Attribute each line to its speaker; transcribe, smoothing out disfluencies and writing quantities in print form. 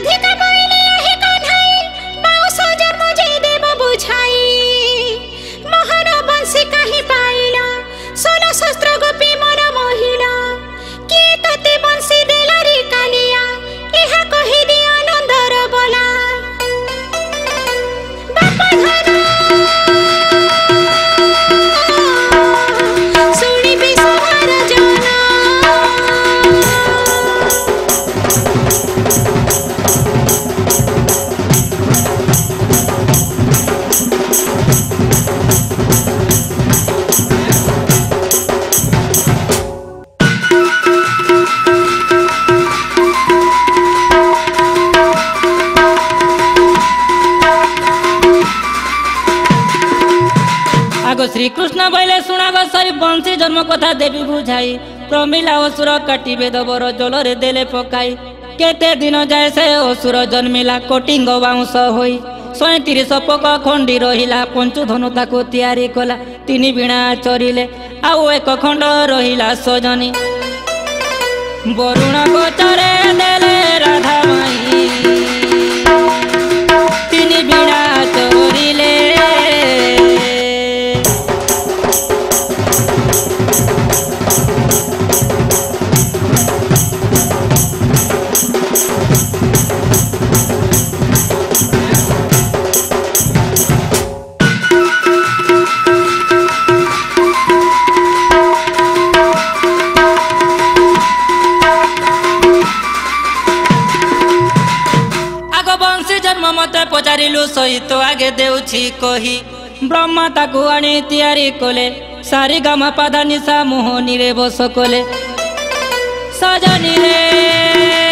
Speaker 1: राधिका पहिले आहे कान्हाई बाउस जन्म जे देव बुझाई मोहन बंशी कहीं पाइला 16 शस्त्र गोपी मोर महिला के तते बंशी देला रे कालिया एहा कहि दि आनंदर बोला बापा धन सुनी बिसुहार जना
Speaker 2: आगो श्री कृष्ण बोले शुणाग सरी बंशी जन्म कथा देवी बुझाई प्रमिला असुर काटी बेद बर जल देले पकाई केते दिन जाए से असुर जन्मिला कोटिंग बाउंस होई 37 पक खंडी रहिला पंचधनु ताको तैयारी कला 3 बीणा चरिले आउ एक खंड रहिला सजनी वरुण गोचरे देले राधा माई 3 बीणा चरिले मते पचारिलु सहित आगे देउछि कही ब्रह्मा ताकू आनी तैयारी कले सारी गामा पादा निशा मोहनी रे बस कले सजनी रे